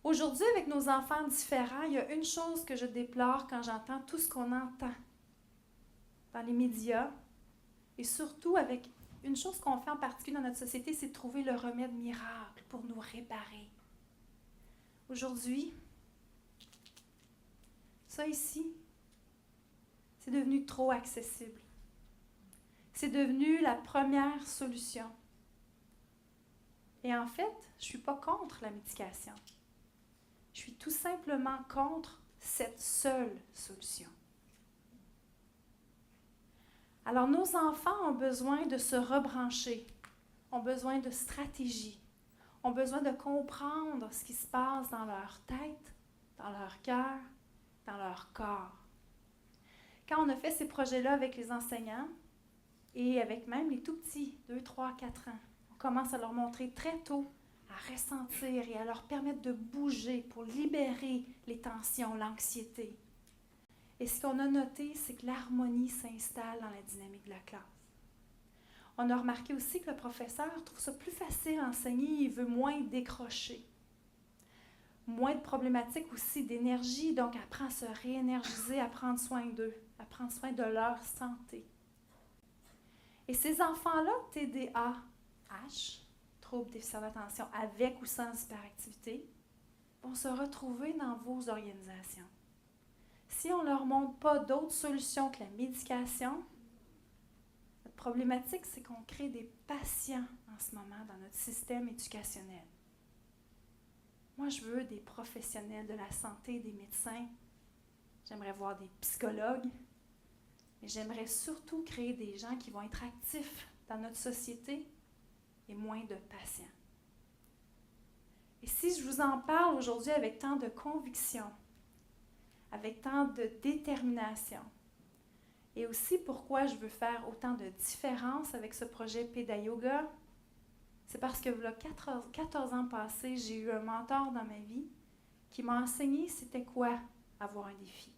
Aujourd'hui, avec nos enfants différents, il y a une chose que je déplore quand j'entends tout ce qu'on entend dans les médias et surtout avec une chose qu'on fait en particulier dans notre société, c'est de trouver le remède miracle pour nous réparer. Aujourd'hui, ça ici, c'est devenu trop accessible. C'est devenu la première solution. Et en fait, je ne suis pas contre la médication. Je suis tout simplement contre cette seule solution. Alors, nos enfants ont besoin de se rebrancher, ont besoin de stratégies, ont besoin de comprendre ce qui se passe dans leur tête, dans leur cœur, dans leur corps. Quand on a fait ces projets-là avec les enseignants et avec même les tout-petits, 2, 3, 4 ans, on commence à leur montrer très tôt à ressentir et à leur permettre de bouger pour libérer les tensions, l'anxiété. Et ce qu'on a noté, c'est que l'harmonie s'installe dans la dynamique de la classe. On a remarqué aussi que le professeur trouve ça plus facile à enseigner, il veut moins décrocher. Moins de problématiques aussi d'énergie, donc apprend à se réénergiser, à prendre soin d'eux, à prendre soin de leur santé. Et ces enfants-là, TDAH, trouble déficit d'attention avec ou sans hyperactivité, vont se retrouver dans vos organisations. Si on ne leur montre pas d'autres solutions que la médication, notre problématique, c'est qu'on crée des patients en ce moment dans notre système éducationnel. Moi, je veux des professionnels de la santé, des médecins. J'aimerais voir des psychologues. Mais j'aimerais surtout créer des gens qui vont être actifs dans notre société et moins de patients. Et si je vous en parle aujourd'hui avec tant de conviction, avec tant de détermination, et aussi pourquoi je veux faire autant de différence avec ce projet PédaYoga, c'est parce que voilà 14 ans passés, j'ai eu un mentor dans ma vie qui m'a enseigné c'était quoi avoir un défi.